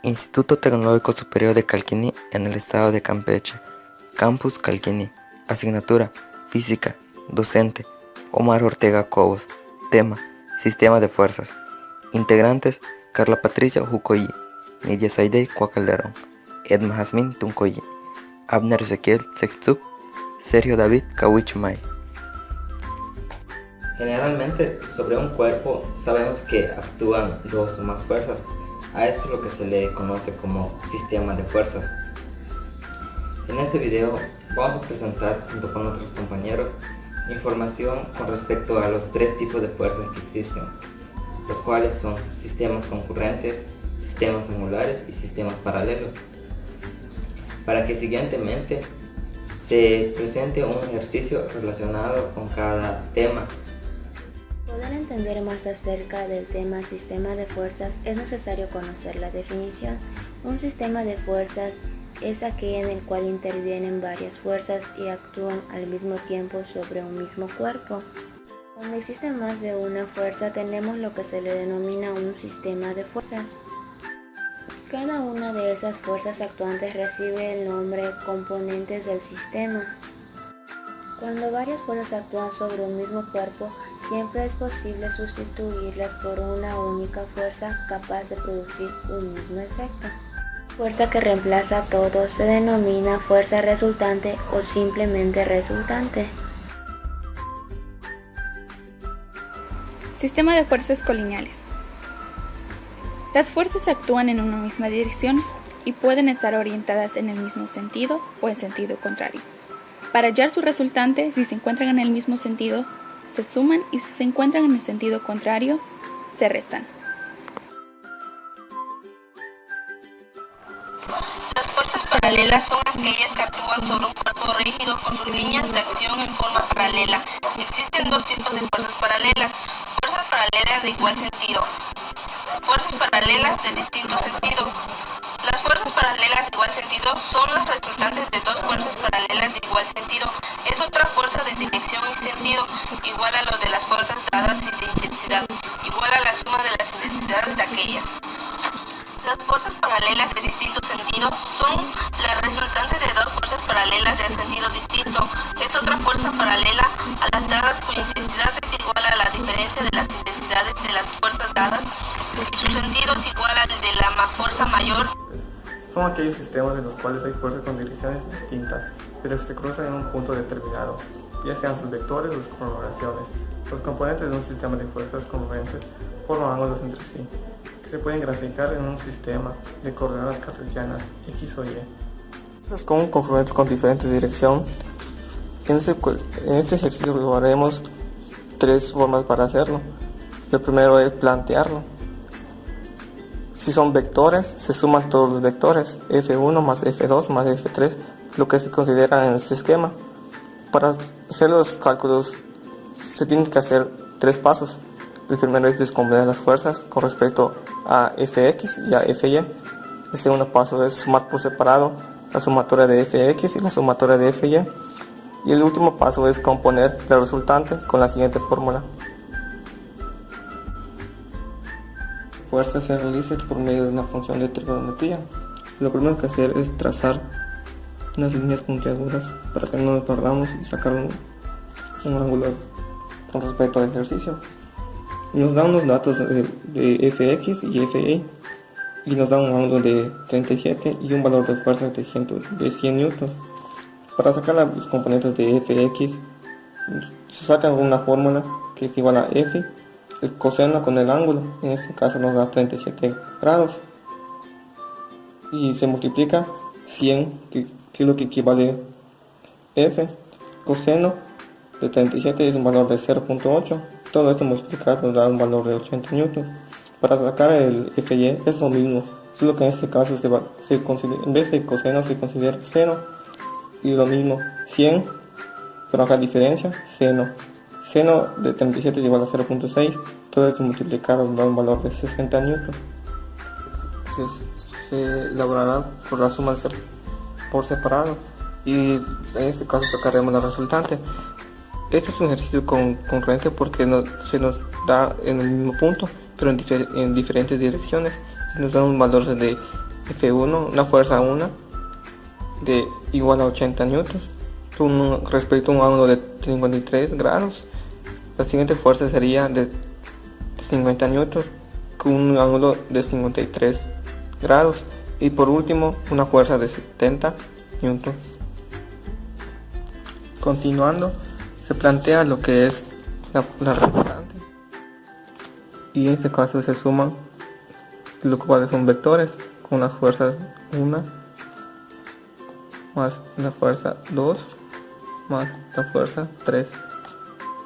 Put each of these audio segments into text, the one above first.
Instituto Tecnológico Superior de Calquini en el estado de Campeche. Campus Calquini. Asignatura: Física. Docente: Omar Ortega Cobos. Tema: Sistema de fuerzas. Integrantes: Carla Patricia Jucoyi, Nidia Saidey Cuacalderón, Edma Jazmín Tuncoyi, Abner Ezequiel Sextup, Sergio David Cahuichumay. Generalmente, sobre un cuerpo sabemos que actúan dos o más fuerzas. A esto es lo que se le conoce como sistema de fuerzas. En este video vamos a presentar, junto con otros compañeros, información con respecto a los tres tipos de fuerzas que existen, los cuales son sistemas concurrentes, sistemas angulares y sistemas paralelos, para que siguientemente se presente un ejercicio relacionado con cada tema. Para poder entender más acerca del tema sistema de fuerzas es necesario conocer la definición. Un sistema de fuerzas es aquel en el cual intervienen varias fuerzas y actúan al mismo tiempo sobre un mismo cuerpo. Cuando existe más de una fuerza tenemos lo que se le denomina un sistema de fuerzas. Cada una de esas fuerzas actuantes recibe el nombre componentes del sistema. Cuando varias fuerzas actúan sobre un mismo cuerpo, siempre es posible sustituirlas por una única fuerza capaz de producir un mismo efecto. Fuerza que reemplaza todo se denomina fuerza resultante o simplemente resultante. Sistema de fuerzas colineales. Las fuerzas actúan en una misma dirección y pueden estar orientadas en el mismo sentido o en sentido contrario. Para hallar su resultante, si se encuentran en el mismo sentido, se suman, y si se encuentran en el sentido contrario, se restan. Las fuerzas paralelas son aquellas que actúan sobre un cuerpo rígido con sus líneas de acción en forma paralela. Existen dos tipos de fuerzas paralelas: fuerzas paralelas de igual sentido, fuerzas paralelas de distinto sentido. Las fuerzas paralelas de igual sentido son las resultantes de dos fuerzas paralelas de igual sentido. Es otra fuerza de dirección y sentido, igual a lo de las fuerzas dadas y de intensidad, igual a la suma de las intensidades de aquellas. Las fuerzas paralelas de distinto sentido son las resultantes de dos fuerzas paralelas de sentido distinto. Es otra fuerza paralela a las dadas cuya intensidad es igual a la diferencia de las intensidades de las fuerzas dadas y su sentido es igual al de la fuerza mayor. Son aquellos sistemas en los cuales hay fuerzas con direcciones distintas, pero se cruzan en un punto determinado, ya sean sus vectores o sus colaboraciones. Los componentes de un sistema de fuerzas congruentes forman ángulos entre sí, que se pueden graficar en un sistema de coordenadas cartesianas X o Y. Con congruentes con diferente dirección. En este ejercicio lo haremos tres formas para hacerlo. El primero es plantearlo. Si son vectores, se suman todos los vectores, F1 más F2 más F3, lo que se considera en este esquema. Para hacer los cálculos se tienen que hacer tres pasos. El primero es descomponer las fuerzas con respecto a Fx y a Fy. El segundo paso es sumar por separado la sumatoria de Fx y la sumatoria de Fy. Y el último paso es componer la resultante con la siguiente fórmula. Fuerza se realiza por medio de una función de trigonometría. Lo primero que hacer es trazar unas líneas puntiagudas para que no nos perdamos y sacar un ángulo con respecto al ejercicio. Nos dan unos datos de Fx y Fy y nos da un ángulo de 37 y un valor de fuerza de 100 newtons. Para sacar los componentes de Fx se saca una fórmula que es igual a F, el coseno con el ángulo, en este caso nos da 37 grados, y se multiplica 100, que es lo que equivale a F. Coseno de 37 es un valor de 0.8, todo esto multiplicado nos da un valor de 80 newtons. Para sacar el Fy es lo mismo, solo que en este caso en vez de coseno se considera seno, y lo mismo 100, pero acá diferencia, seno. Seno de 37 es igual a 0.6, todo esto multiplicado da un valor de 60 newtons. Se elaborará por la suma por separado y en este caso sacaremos la resultante. Este es un ejercicio concurrente porque se nos da en el mismo punto, pero en diferentes direcciones. Nos da un valor de F1, una fuerza 1 de igual a 80 newtons respecto a un ángulo de 53 grados. La siguiente fuerza sería de 50 newtons con un ángulo de 53 grados. Y por último, una fuerza de 70 newtons. Continuando, se plantea lo que es la resultante. Y en este caso se suman lo cual son vectores con las fuerzas 1 más la fuerza 2 más la fuerza 3.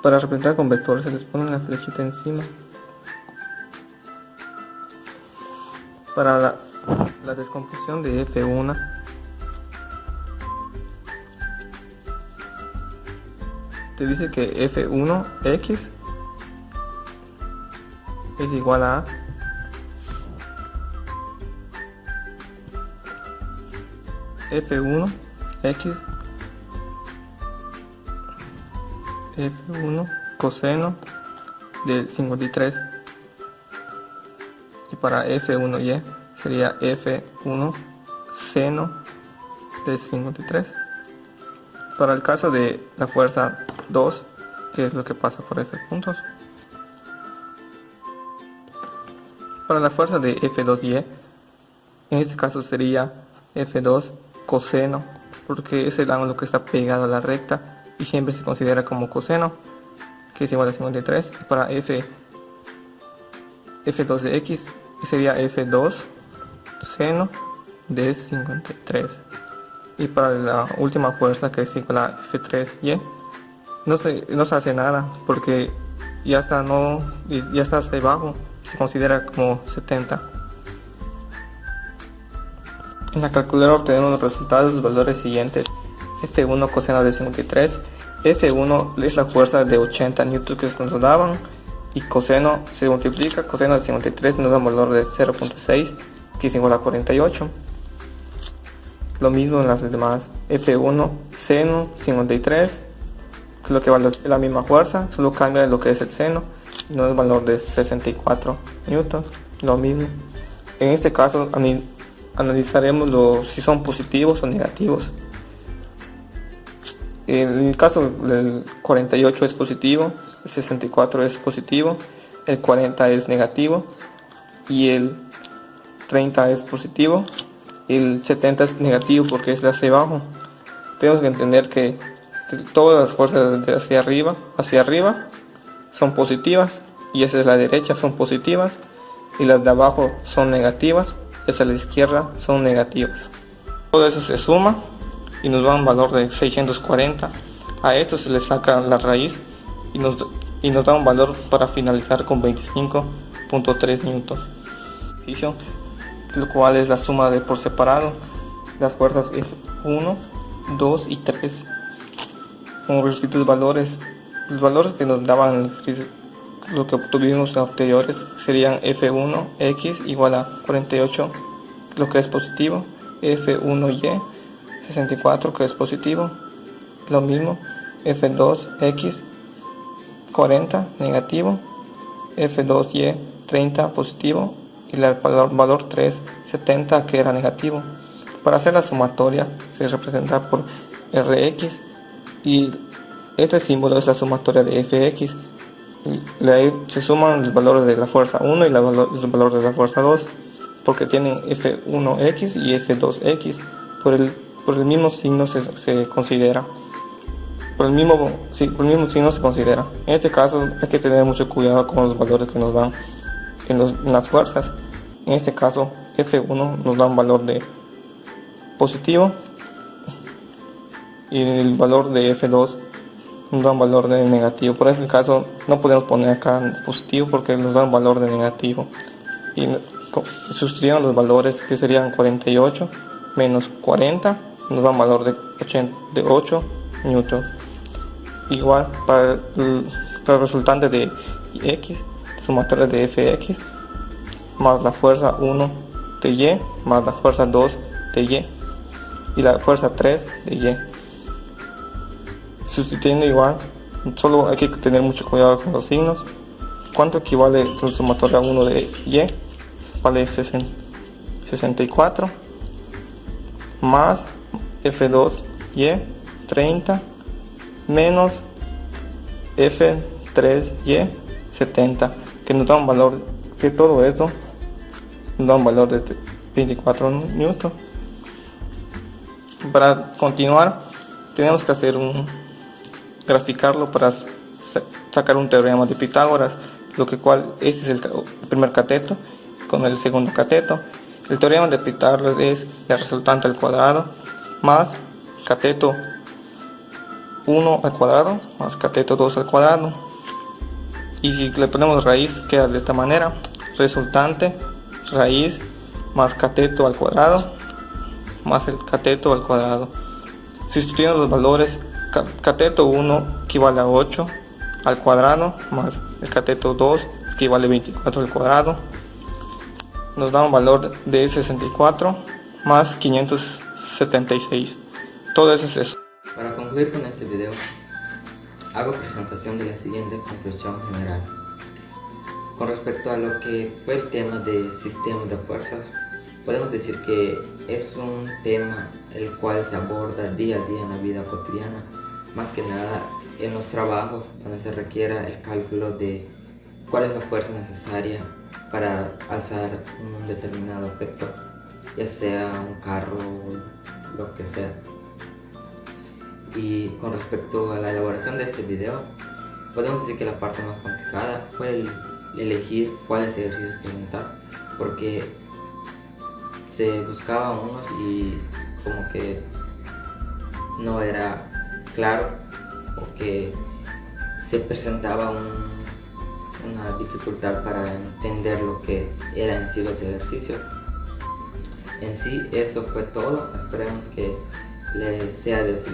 Para representar con vectores se les pone una flechita encima. Para la descomposición de F1 te dice que F1x es igual a F1x F1 coseno de 53, y para F1y sería F1 seno de 53. Para el caso de la fuerza 2, que es lo que pasa por estos puntos, para la fuerza de F2y, en este caso sería F2 coseno, porque es el ángulo que está pegado a la recta y siempre se considera como coseno, que es igual a 53. Y para F2 de x sería F2 seno de 53. Y para la última fuerza, que es igual a F3y, no se hace nada porque ya está debajo, se considera como 70. En la calculadora obtenemos los resultados, los valores siguientes: F1 coseno de 53, F1 es la fuerza de 80 newtons que nos daban, y coseno se multiplica, coseno de 53 nos da un valor de 0.6, que es igual a 48. Lo mismo en las demás. F1 seno 53, que es lo que vale la misma fuerza, solo cambia lo que es el seno, y nos da un valor de 64 newtons. Lo mismo. En este caso analizaremos si son positivos o negativos. En el caso del 48 es positivo, el 64 es positivo, el 40 es negativo y el 30 es positivo, el 70 es negativo porque es de hacia abajo. Tenemos que entender que todas las fuerzas de hacia arriba son positivas, y hacia la derecha son positivas, y las de abajo son negativas, hacia la izquierda son negativas. Todo eso se suma y nos da un valor de 640. A esto se le saca la raíz y nos da un valor para finalizar con 25.3 newtons. Lo cual es la suma de por separado las fuerzas F1, 2 y 3. Como repito los valores que nos daban, lo que obtuvimos anteriores, serían F1x igual a 48, lo que es positivo, F1y 64, que es positivo, lo mismo, F2x 40 negativo, F2y 30 positivo, y el valor 3 70, que era negativo. Para hacer la sumatoria se representa por Rx, y este símbolo es la sumatoria de Fx. Se suman los valores de la fuerza 1 y los valores de la fuerza 2, porque tienen F1x y F2x. Por el mismo signo se considera. Por el mismo signo se considera. En este caso hay que tener mucho cuidado con los valores que nos dan en las fuerzas. En este caso F1 nos da un valor de positivo, y el valor de F2 nos da un valor de negativo. Por ese caso no podemos poner acá positivo porque nos da un valor de negativo, y sustituyeron los valores, que serían 48 menos 40, nos da un valor de 8 newtons. Igual para el resultante de x, sumatoria de Fx más la fuerza 1 de y más la fuerza 2 de y la fuerza 3 de y. Sustituyendo igual, solo hay que tener mucho cuidado con los signos. ¿Cuánto equivale la sumatoria 1 de y? Vale 60 64 más F2Y 30 menos F3Y 70, que nos da un valor, que todo esto nos da un valor de 24 newton. Para continuar tenemos que hacer graficarlo para sacar un teorema de Pitágoras, este es el primer cateto con el segundo cateto. El teorema de Pitágoras es la resultante al cuadrado más cateto 1 al cuadrado más cateto 2 al cuadrado, y si le ponemos raíz queda de esta manera: resultante raíz más cateto al cuadrado más el cateto al cuadrado. Sustituyendo los valores, cateto 1 equivale a 8 al cuadrado más el cateto 2 equivale a 24 al cuadrado, nos da un valor de 64 más 576. Todo eso es eso. Para concluir con este video, hago presentación de la siguiente conclusión general. Con respecto a lo que fue el tema de sistemas de fuerzas, podemos decir que es un tema el cual se aborda día a día en la vida cotidiana, más que nada en los trabajos donde se requiera el cálculo de cuál es la fuerza necesaria para alzar un determinado objeto, ya sea un carro o lo que sea. Y con respecto a la elaboración de este video, podemos decir que la parte más complicada fue el elegir cuáles ejercicios presentar, porque se buscaban unos y como que no era claro, o que se presentaba una dificultad para entender lo que eran en sí los ejercicios. En sí eso fue todo, esperemos que les sea de utilidad.